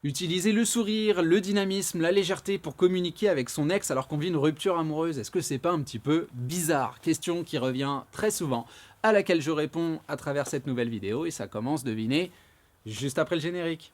Utiliser le sourire, le dynamisme, la légèreté pour communiquer avec son ex alors qu'on vit une rupture amoureuse, est-ce que c'est pas un petit peu bizarre? Question qui revient très souvent, à laquelle je réponds à travers cette nouvelle vidéo et ça commence, devinez, juste après le générique.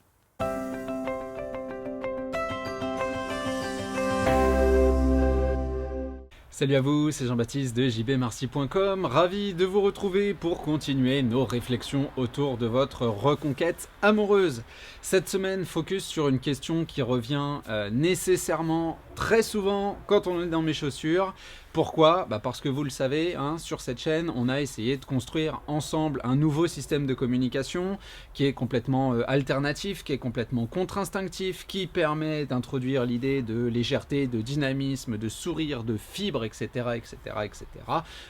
Salut à vous, c'est Jean-Baptiste de jbmarcy.com, ravi de vous retrouver pour continuer nos réflexions autour de votre reconquête amoureuse. Cette semaine, focus sur une question qui revient nécessairement très souvent quand on est dans mes chaussures. Pourquoi? Parce que vous le savez, sur cette chaîne, on a essayé de construire ensemble un nouveau système de communication qui est complètement alternatif, qui est complètement contre-instinctif, qui permet d'introduire l'idée de légèreté, de dynamisme, de sourire, de fibre, etc., etc., etc.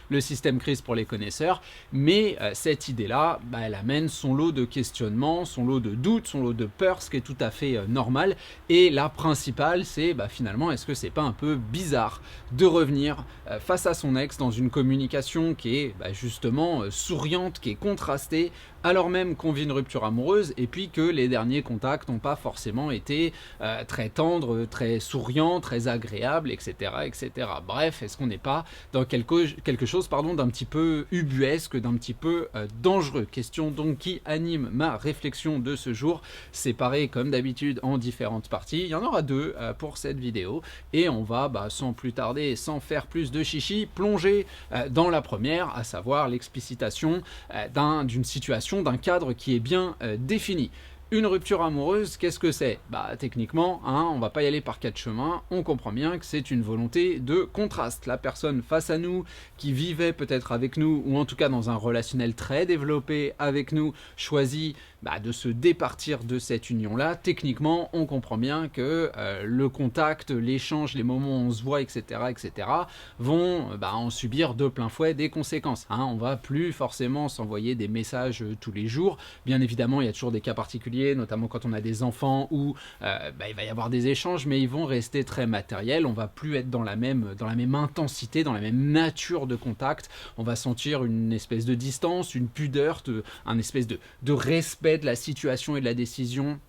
Le système CRIS pour les connaisseurs. Mais cette idée-là, elle amène son lot de questionnements, son lot de doutes, son lot de peurs, ce qui est tout à fait normal. Et la principale, c'est finalement, est-ce que c'est pas un peu bizarre de revenir face à son ex dans une communication qui est justement souriante, qui est contrastée, alors même qu'on vit une rupture amoureuse et puis que les derniers contacts n'ont pas forcément été très tendres, très souriants, très agréables, etc. etc. Bref, est-ce qu'on n'est pas dans quelque chose d'un petit peu ubuesque, d'un petit peu dangereux? Question donc qui anime ma réflexion de ce jour, séparée comme d'habitude en différentes parties. Il y en aura deux pour cette vidéo et on va sans plus tarder, sans faire plus de chichi, plonger dans la première, à savoir l'explicitation d'une situation, d'un cadre qui est bien défini. Une rupture amoureuse, qu'est-ce que c'est? Techniquement, on va pas y aller par quatre chemins, on comprend bien que c'est une volonté de contraste. La personne face à nous, qui vivait peut-être avec nous, ou en tout cas dans un relationnel très développé avec nous, choisit de se départir de cette union-là. Techniquement, on comprend bien que le contact, l'échange, les moments où on se voit, etc., etc., vont en subir de plein fouet des conséquences. On va plus forcément s'envoyer des messages tous les jours. Bien évidemment, il y a toujours des cas particuliers, notamment quand on a des enfants où il va y avoir des échanges, mais ils vont rester très matériels. On va plus être dans la même intensité, dans la même nature de contact. On va sentir une espèce de distance, une pudeur, un espèce de respect de la situation et de la décision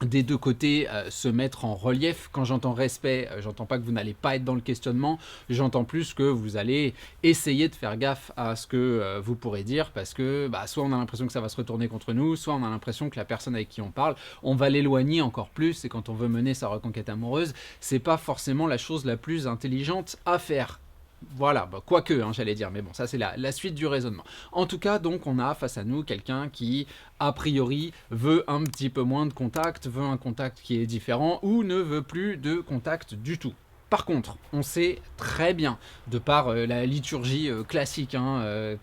des deux côtés se mettre en relief. Quand j'entends respect, j'entends pas que vous n'allez pas être dans le questionnement, j'entends plus que vous allez essayer de faire gaffe à ce que vous pourrez dire, parce que soit on a l'impression que ça va se retourner contre nous, soit on a l'impression que la personne avec qui on parle, on va l'éloigner encore plus, et quand on veut mener sa reconquête amoureuse, c'est pas forcément la chose la plus intelligente à faire. Voilà, quoique, j'allais dire, mais bon, ça c'est la suite du raisonnement. En tout cas, donc, on a face à nous quelqu'un qui, a priori, veut un petit peu moins de contact, veut un contact qui est différent, ou ne veut plus de contact du tout. Par contre, on sait très bien, de par la liturgie classique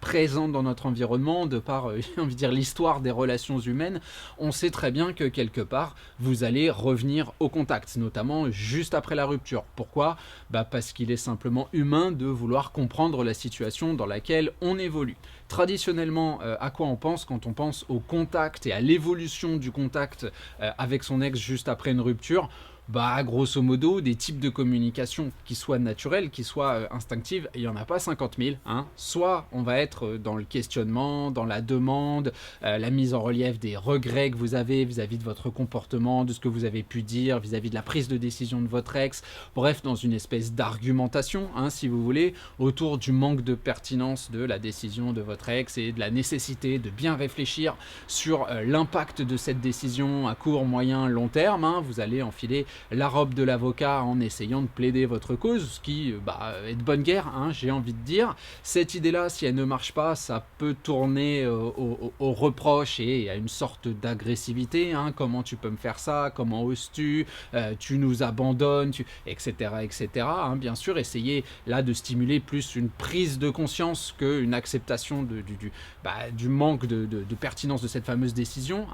présente dans notre environnement, de par j'ai envie de dire l'histoire des relations humaines, on sait très bien que quelque part, vous allez revenir au contact, notamment juste après la rupture. Pourquoi? Parce qu'il est simplement humain de vouloir comprendre la situation dans laquelle on évolue. Traditionnellement, à quoi on pense quand on pense au contact et à l'évolution du contact avec son ex juste après une rupture? Grosso modo, des types de communication qui soient naturelles, qui soient instinctives, il n'y en a pas 50 000. Soit on va être dans le questionnement, dans la demande, la mise en relief des regrets que vous avez vis-à-vis de votre comportement, de ce que vous avez pu dire, vis-à-vis de la prise de décision de votre ex, bref, dans une espèce d'argumentation, si vous voulez, autour du manque de pertinence de la décision de votre ex et de la nécessité de bien réfléchir sur l'impact de cette décision à court, moyen, long terme. Vous allez enfiler la robe de l'avocat en essayant de plaider votre cause, ce qui est de bonne guerre, j'ai envie de dire. Cette idée-là, si elle ne marche pas, ça peut tourner au reproche et à une sorte d'agressivité. Comment tu peux me faire ça? Comment ose-tu? Tu nous abandonnes, etc. etc. Bien sûr, essayez là de stimuler plus une prise de conscience qu'une acceptation du manque de pertinence de cette fameuse décision,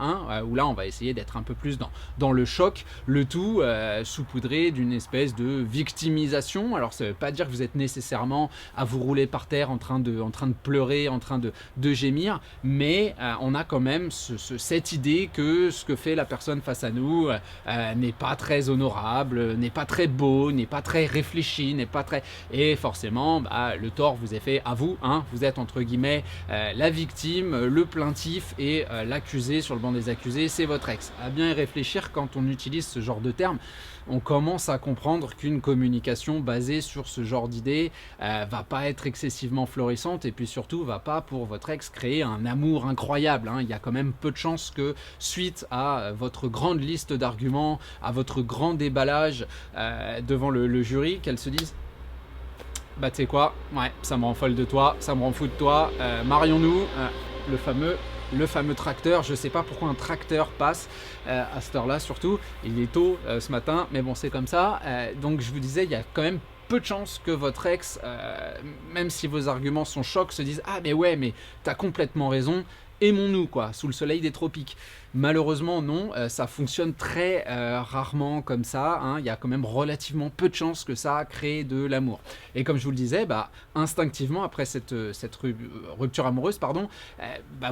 où là on va essayer d'être un peu plus dans le choc, le tout saupoudré d'une espèce de victimisation. Alors ça ne veut pas dire que vous êtes nécessairement à vous rouler par terre en train de pleurer, en train de gémir, mais on a quand même cette idée que ce que fait la personne face à nous n'est pas très honorable, n'est pas très beau, n'est pas très réfléchi, n'est pas très... Et forcément, le tort vous est fait à vous, vous êtes entre guillemets la victime, le plaintif et l'accusé sur le banc des accusés, c'est votre ex. À bien y réfléchir, quand on utilise ce genre de termes, on commence à comprendre qu'une communication basée sur ce genre d'idées va pas être excessivement florissante et puis surtout va pas pour votre ex créer un amour incroyable. Il y a quand même peu de chances que suite à votre grande liste d'arguments, à votre grand déballage devant le jury, qu'elle se dise bah tu sais quoi, ouais, ça me rend folle de toi, ça me rend fou de toi, marions-nous, le fameux tracteur. Je sais pas pourquoi un tracteur passe à cette heure-là, surtout il est tôt ce matin, mais bon c'est comme ça. Donc je vous disais, il y a quand même peu de chances que votre ex, même si vos arguments sont chocs, se dise ah mais ouais, mais t'as complètement raison, aimons-nous quoi, sous le soleil des tropiques. Malheureusement non, ça fonctionne très rarement comme ça, il y a quand même relativement peu de chances que ça crée de l'amour. Et comme je vous le disais, instinctivement après cette rupture amoureuse,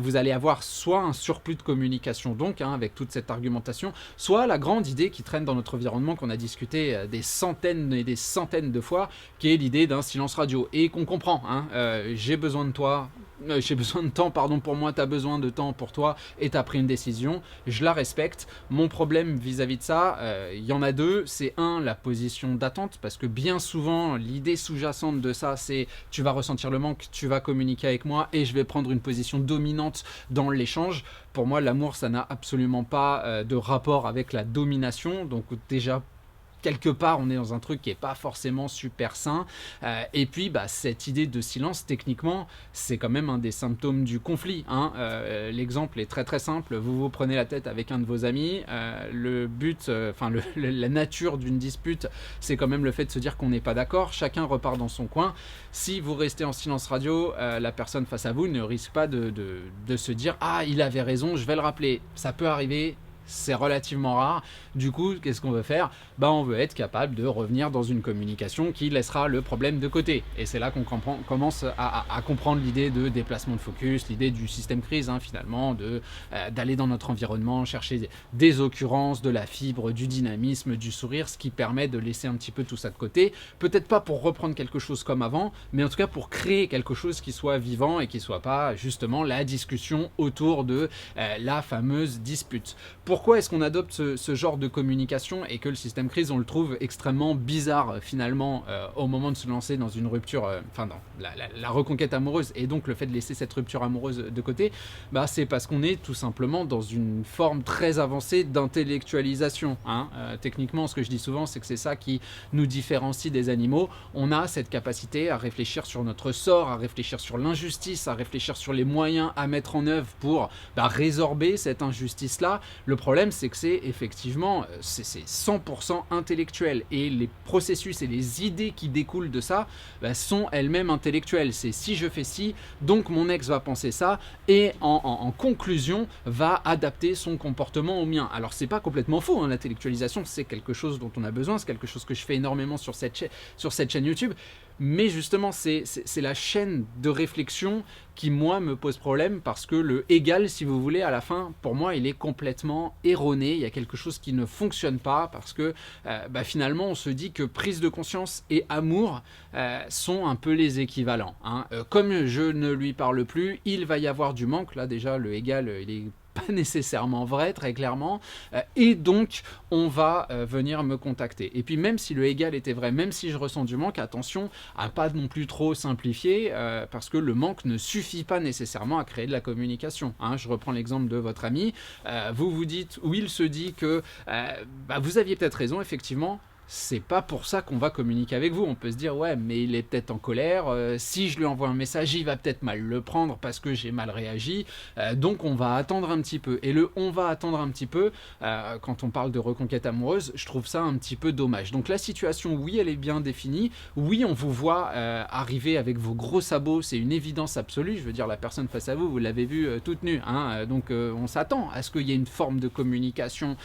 vous allez avoir soit un surplus de communication donc avec toute cette argumentation, soit la grande idée qui traîne dans notre environnement qu'on a discuté des centaines et des centaines de fois, qui est l'idée d'un silence radio et qu'on comprend. J'ai besoin de toi. J'ai besoin de temps, pour moi, t'as besoin de temps pour toi et t'as pris une décision, je la respecte. Mon problème vis-à-vis de ça, il y en a deux. C'est la position d'attente, parce que bien souvent, l'idée sous-jacente de ça, c'est tu vas ressentir le manque, tu vas communiquer avec moi et je vais prendre une position dominante dans l'échange. Pour moi, l'amour, ça n'a absolument pas de rapport avec la domination, donc déjà, quelque part, on est dans un truc qui n'est pas forcément super sain. Et puis, cette idée de silence, techniquement, c'est quand même un des symptômes du conflit. L'exemple est très très simple. Vous vous prenez la tête avec un de vos amis. Le but, la nature d'une dispute, c'est quand même le fait de se dire qu'on n'est pas d'accord. Chacun repart dans son coin. Si vous restez en silence radio, la personne face à vous ne risque pas de se dire « Ah, il avait raison, je vais le rappeler ». Ça peut arriver. C'est relativement rare. Du coup, qu'est-ce qu'on veut faire ? On veut être capable de revenir dans une communication qui laissera le problème de côté. Et c'est là qu'on commence à comprendre l'idée de déplacement de focus, l'idée du système crise, finalement, d'aller dans notre environnement, chercher des occurrences, de la fibre, du dynamisme, du sourire, ce qui permet de laisser un petit peu tout ça de côté. Peut-être pas pour reprendre quelque chose comme avant, mais en tout cas pour créer quelque chose qui soit vivant et qui soit pas justement la discussion autour de la fameuse dispute. Pourquoi est-ce qu'on adopte ce genre de communication et que le système crise, on le trouve extrêmement bizarre finalement au moment de se lancer dans une rupture, dans la reconquête amoureuse, et donc le fait de laisser cette rupture amoureuse de côté, c'est parce qu'on est tout simplement dans une forme très avancée d'intellectualisation. Techniquement, ce que je dis souvent, c'est que c'est ça qui nous différencie des animaux. On a cette capacité à réfléchir sur notre sort, à réfléchir sur l'injustice, à réfléchir sur les moyens à mettre en œuvre pour résorber cette injustice-là. Le problème, c'est que c'est effectivement, c'est 100% intellectuel, et les processus et les idées qui découlent de ça sont elles-mêmes intellectuelles. C'est si je fais ci, donc mon ex va penser ça, et en conclusion, va adapter son comportement au mien. Alors c'est pas complètement faux, l'intellectualisation, c'est quelque chose dont on a besoin, c'est quelque chose que je fais énormément sur cette chaîne YouTube, mais justement c'est la chaîne de réflexion qui moi me pose problème, parce que le égal, si vous voulez, à la fin, pour moi il est complètement erroné. Il y a quelque chose qui ne fonctionne pas, parce que finalement on se dit que prise de conscience et amour sont un peu les équivalents. Comme je ne lui parle plus, il va y avoir du manque. Là déjà le égal il est pas nécessairement vrai, très clairement, et donc on va venir me contacter. Et puis même si le égal était vrai, même si je ressens du manque, attention à pas non plus trop simplifier, parce que le manque ne suffit pas nécessairement à créer de la communication. Je reprends l'exemple de votre ami, vous vous dites, ou il se dit que vous aviez peut-être raison, effectivement, c'est pas pour ça qu'on va communiquer avec vous. On peut se dire ouais, mais il est peut-être en colère, si je lui envoie un message il va peut-être mal le prendre parce que j'ai mal réagi, donc on va attendre un petit peu. Et le on va attendre un petit peu, quand on parle de reconquête amoureuse, je trouve ça un petit peu dommage. Donc la situation, oui, elle est bien définie, oui, on vous voit arriver avec vos gros sabots, c'est une évidence absolue. Je veux dire, la personne face à vous, vous l'avez vue toute nue, donc on s'attend à ce qu'il y ait une forme de communication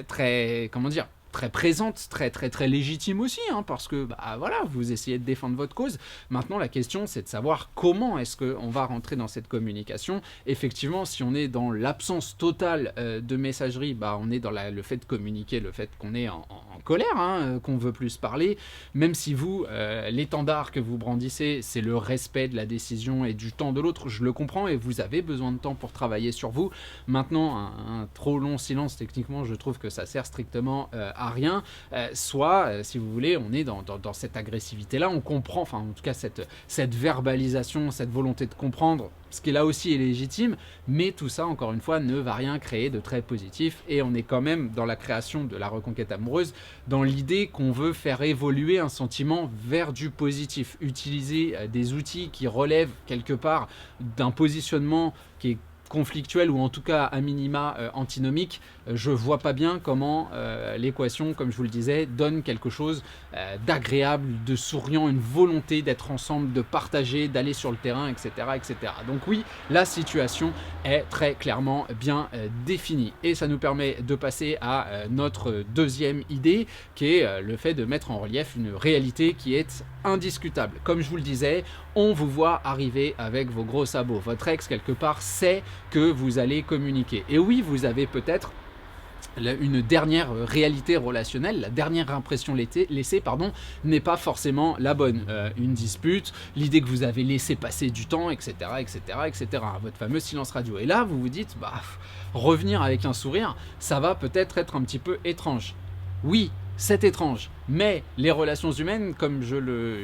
très, comment dire, très présente, très très très légitime aussi, hein, parce que voilà, vous essayez de défendre votre cause. Maintenant, la question, c'est de savoir comment est-ce qu'on va rentrer dans cette communication. Effectivement, si on est dans l'absence totale de messagerie, on est dans le fait de communiquer, le fait qu'on est en colère, hein, qu'on veut plus parler, même si vous, l'étendard que vous brandissez, c'est le respect de la décision et du temps de l'autre, je le comprends, et vous avez besoin de temps pour travailler sur vous. Maintenant, un trop long silence, techniquement, je trouve que ça sert strictement à rien. Si vous voulez, on est dans cette agressivité-là, on comprend, enfin en tout cas cette verbalisation, cette volonté de comprendre, ce qui là aussi est légitime, mais tout ça, encore une fois, ne va rien créer de très positif, et on est quand même dans la création de la reconquête amoureuse, dans l'idée qu'on veut faire évoluer un sentiment vers du positif, utiliser des outils qui relèvent quelque part d'un positionnement qui est conflictuel, ou en tout cas à minima antinomique. Je vois pas bien comment l'équation, comme je vous le disais, donne quelque chose d'agréable, de souriant, une volonté d'être ensemble, de partager, d'aller sur le terrain, etc., etc. Donc oui, la situation est très clairement bien définie, et ça nous permet de passer à notre deuxième idée, qui est le fait de mettre en relief une réalité qui est indiscutable. Comme je vous le disais, on vous voit arriver avec vos gros sabots. Votre ex, quelque part, sait que vous allez communiquer. Et oui, vous avez peut-être une dernière réalité relationnelle, la dernière impression laissée, n'est pas forcément la bonne. Une dispute, l'idée que vous avez laissé passer du temps, etc., etc., etc. Votre fameux silence radio. Et là, vous vous dites, revenir avec un sourire, ça va peut-être être un petit peu étrange. Oui, c'est étrange, mais les relations humaines, comme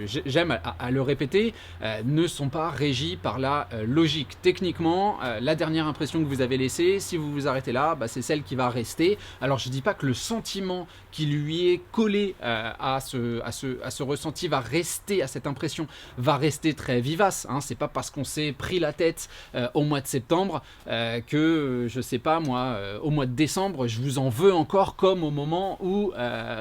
j'aime à le répéter, ne sont pas régies par la logique. Techniquement, la dernière impression que vous avez laissée, si vous vous arrêtez là, c'est celle qui va rester. Alors je ne dis pas que le sentiment qui lui est collé à ce ressenti va rester, à cette impression, va rester très vivace. Hein. C'est pas parce qu'on s'est pris la tête au mois de septembre que, je sais pas moi, au mois de décembre, je vous en veux encore, comme au moment où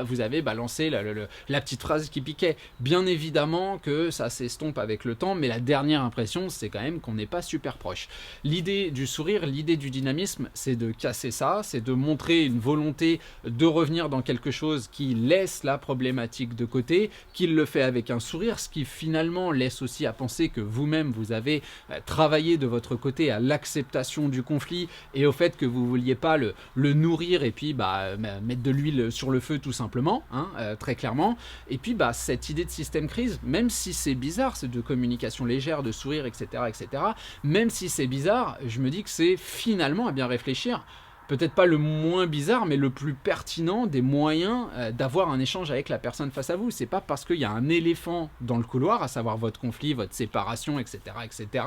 vous avez balancé la petite phrase qui piquait. Bien évidemment que ça s'estompe avec le temps, mais la dernière impression, c'est quand même qu'on n'est pas super proche. L'idée du sourire, l'idée du dynamisme, c'est de casser ça, c'est de montrer une volonté de revenir dans quelque chose qui laisse la problématique de côté, qui le fait avec un sourire, ce qui finalement laisse aussi à penser que vous-même, vous avez travaillé de votre côté à l'acceptation du conflit et au fait que vous ne vouliez pas le nourrir et puis mettre de l'huile sur le feu tout simplement, hein, très clairement. Et puis cette idée de système crise, même si c'est bizarre, c'est de communication légère, de sourire, etc., etc., même si c'est bizarre, je me dis que c'est finalement, à bien réfléchir, peut-être pas le moins bizarre, mais le plus pertinent des moyens d'avoir un échange avec la personne face à vous. C'est pas parce qu'il y a un éléphant dans le couloir, à savoir votre conflit, votre séparation, etc., etc.,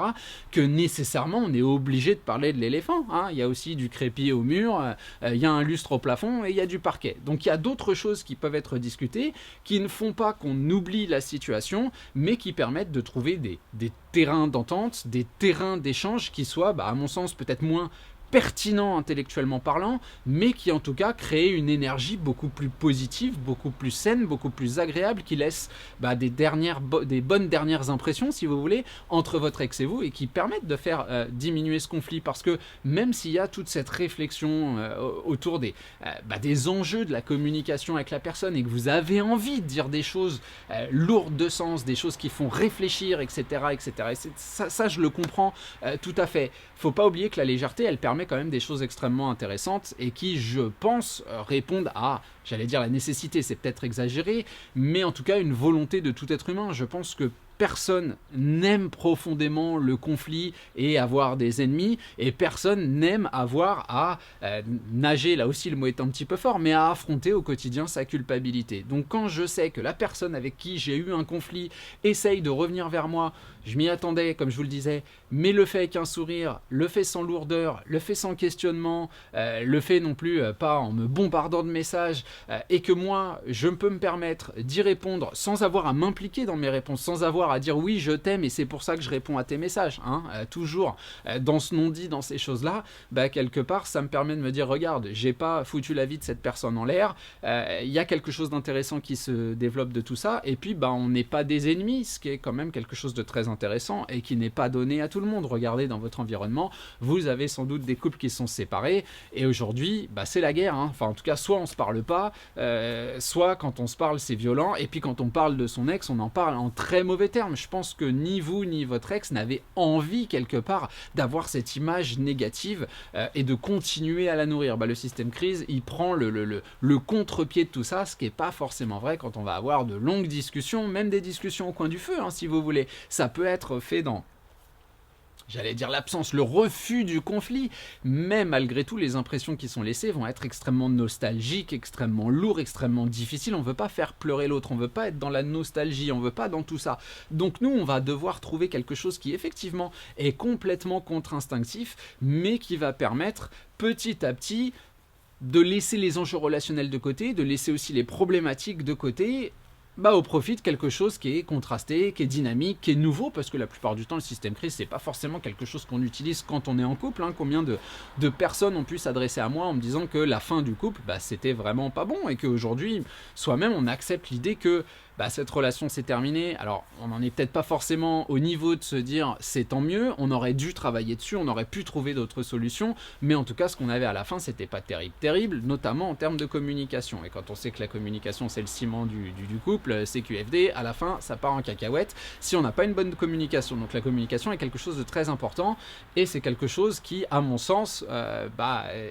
que nécessairement on est obligé de parler de l'éléphant. Hein. Il y a aussi du crépi au mur, il y a un lustre au plafond et il y a du parquet. Donc il y a d'autres choses qui peuvent être discutées, qui ne font pas qu'on oublie la situation, mais qui permettent de trouver des terrains d'entente, des terrains d'échange qui soient, à mon sens, peut-être moins pertinent intellectuellement parlant, mais qui en tout cas crée une énergie beaucoup plus positive, beaucoup plus saine, beaucoup plus agréable, qui laisse des bonnes dernières impressions, si vous voulez, entre votre ex et vous, et qui permettent de faire diminuer ce conflit, parce que même s'il y a toute cette réflexion autour des enjeux de la communication avec la personne, et que vous avez envie de dire des choses lourdes de sens, des choses qui font réfléchir, etc., etc., et ça je le comprends tout à fait. Faut pas oublier que la légèreté, elle permet quand même des choses extrêmement intéressantes et qui, je pense, répondent à, j'allais dire la nécessité, c'est peut-être exagéré, mais en tout cas une volonté de tout être humain. Je pense que personne n'aime profondément le conflit et avoir des ennemis, et personne n'aime avoir à nager, là aussi le mot est un petit peu fort, mais à affronter au quotidien sa culpabilité. Donc quand je sais que la personne avec qui j'ai eu un conflit essaye de revenir vers moi, je m'y attendais, comme je vous le disais, mais le fait avec un sourire, le fait sans lourdeur, le fait sans questionnement, le fait non plus pas en me bombardant de messages, et que moi, je peux me permettre d'y répondre sans avoir à m'impliquer dans mes réponses, sans avoir à dire oui je t'aime et c'est pour ça que je réponds à tes messages, hein, toujours dans ce non-dit, dans ces choses-là, bah, quelque part ça me permet de me dire regarde, j'ai pas foutu la vie de cette personne en l'air, il y a quelque chose d'intéressant qui se développe de tout ça, et puis bah, on n'est pas des ennemis, ce qui est quand même quelque chose de très intéressant et qui n'est pas donné à tout le monde. Regardez dans votre environnement, vous avez sans doute des couples qui sont séparés, et aujourd'hui bah, c'est la guerre, hein. Enfin en tout cas soit on se parle pas, soit quand on se parle c'est violent, et puis quand on parle de son ex on en parle en très mauvais termes. Je pense que ni vous ni votre ex n'avez envie quelque part d'avoir cette image négative et de continuer à la nourrir. Bah, le système crise il prend le contre-pied de tout ça, ce qui n'est pas forcément vrai quand on va avoir de longues discussions, même des discussions au coin du feu, hein, si vous voulez. Ça peut être fait dans, j'allais dire l'absence, le refus du conflit, mais malgré tout, les impressions qui sont laissées vont être extrêmement nostalgiques, extrêmement lourdes, extrêmement difficiles. On ne veut pas faire pleurer l'autre, on ne veut pas être dans la nostalgie, on ne veut pas dans tout ça. Donc nous, on va devoir trouver quelque chose qui effectivement est complètement contre-instinctif, mais qui va permettre petit à petit de laisser les enjeux relationnels de côté, de laisser aussi les problématiques de côté, bah, au profit de quelque chose qui est contrasté, qui est dynamique, qui est nouveau, parce que la plupart du temps, le système crise, c'est pas forcément quelque chose qu'on utilise quand on est en couple, hein. Combien de personnes ont pu s'adresser à moi en me disant que la fin du couple, bah, c'était vraiment pas bon, et qu'aujourd'hui, soi-même, on accepte l'idée que bah, cette relation s'est terminée. Alors, on n'en est peut-être pas forcément au niveau de se dire c'est tant mieux, on aurait dû travailler dessus, on aurait pu trouver d'autres solutions, mais en tout cas, ce qu'on avait à la fin, c'était pas terrible, notamment en termes de communication. Et quand on sait que la communication, c'est le ciment du couple, CQFD, à la fin, ça part en cacahuète si on n'a pas une bonne communication. Donc la communication est quelque chose de très important, et c'est quelque chose qui, à mon sens,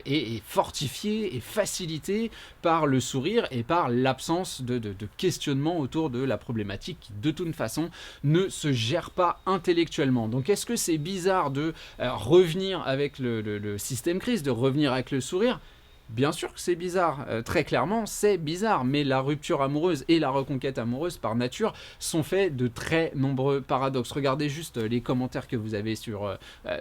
est fortifié et facilité par le sourire et par l'absence de questionnement autour de la problématique qui, de toute façon, ne se gère pas intellectuellement. Donc est-ce que c'est bizarre de revenir avec le système crise, de revenir avec le sourire ? Bien sûr que c'est bizarre, très clairement c'est bizarre, mais la rupture amoureuse et la reconquête amoureuse par nature sont faits de très nombreux paradoxes. Regardez juste les commentaires que vous avez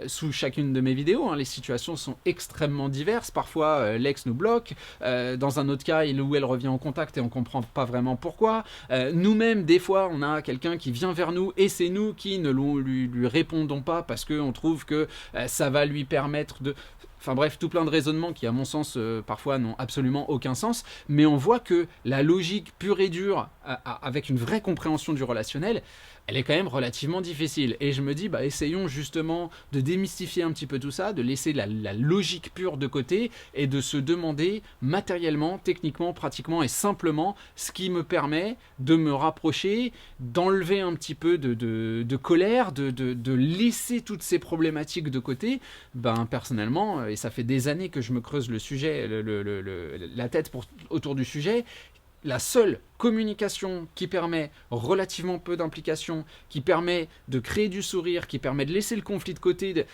sous chacune de mes vidéos, hein. Les situations sont extrêmement diverses, parfois l'ex nous bloque, dans un autre cas il ou elle revient en contact et on comprend pas vraiment pourquoi, nous-mêmes des fois on a quelqu'un qui vient vers nous et c'est nous qui ne lui répondons pas parce qu'on trouve que ça va lui permettre de... Enfin bref, tout plein de raisonnements qui, à mon sens, parfois n'ont absolument aucun sens, mais on voit que la logique pure et dure, avec une vraie compréhension du relationnel, elle est quand même relativement difficile. Et je me dis, bah, essayons justement de démystifier un petit peu tout ça, de laisser la logique pure de côté et de se demander matériellement, techniquement, pratiquement et simplement ce qui me permet de me rapprocher, d'enlever un petit peu de colère, de laisser toutes ces problématiques de côté. Ben, personnellement, et ça fait des années que je me creuse le sujet, la tête autour du sujet, la seule communication qui permet relativement peu d'implication, qui permet de créer du sourire, qui permet de laisser le conflit de côté,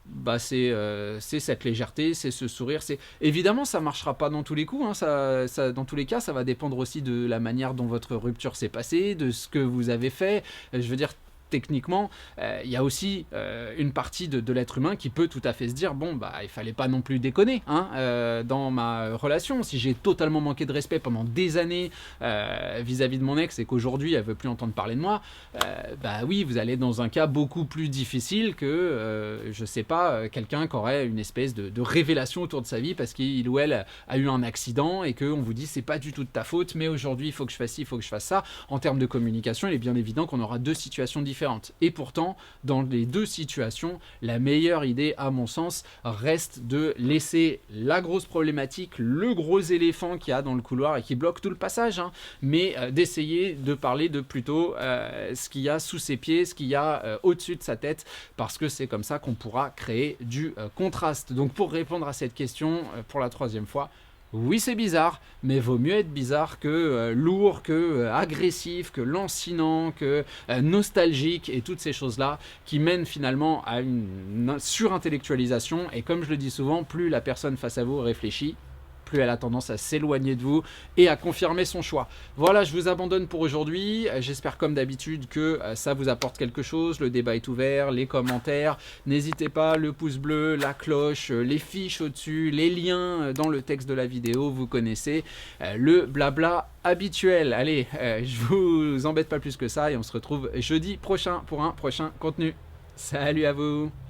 bah c'est cette légèreté, c'est ce sourire. Évidemment, ça ne marchera pas dans tous les coups, hein, dans tous les cas, ça va dépendre aussi de la manière dont votre rupture s'est passée, de ce que vous avez fait. Je veux dire, techniquement, il y a aussi une partie de l'être humain qui peut tout à fait se dire bon bah il fallait pas non plus déconner hein, dans ma relation. Si j'ai totalement manqué de respect pendant des années vis-à-vis de mon ex et qu'aujourd'hui elle veut plus entendre parler de moi, bah oui, vous allez dans un cas beaucoup plus difficile que je sais pas, quelqu'un qui aurait une espèce de révélation autour de sa vie parce qu'il ou elle a eu un accident et qu'on vous dit c'est pas du tout de ta faute, mais aujourd'hui il faut que je fasse ci, il faut que je fasse ça. En termes de communication, il est bien évident qu'on aura deux situations différentes. Et pourtant, dans les deux situations, la meilleure idée, à mon sens, reste de laisser la grosse problématique, le gros éléphant qu'il y a dans le couloir et qui bloque tout le passage, hein, mais d'essayer de parler de plutôt ce qu'il y a sous ses pieds, ce qu'il y a au-dessus de sa tête, parce que c'est comme ça qu'on pourra créer du contraste. Donc pour répondre à cette question, pour la troisième fois, oui, c'est bizarre, mais vaut mieux être bizarre que lourd, que agressif, que lancinant, que nostalgique et toutes ces choses-là qui mènent finalement à une surintellectualisation. Et comme je le dis souvent, plus la personne face à vous réfléchit, plus elle a tendance à s'éloigner de vous et à confirmer son choix. Voilà, je vous abandonne pour aujourd'hui. J'espère comme d'habitude que ça vous apporte quelque chose. Le débat est ouvert, les commentaires. N'hésitez pas, le pouce bleu, la cloche, les fiches au-dessus, les liens dans le texte de la vidéo. Vous connaissez le blabla habituel. Allez, je vous embête pas plus que ça et on se retrouve jeudi prochain pour un prochain contenu. Salut à vous!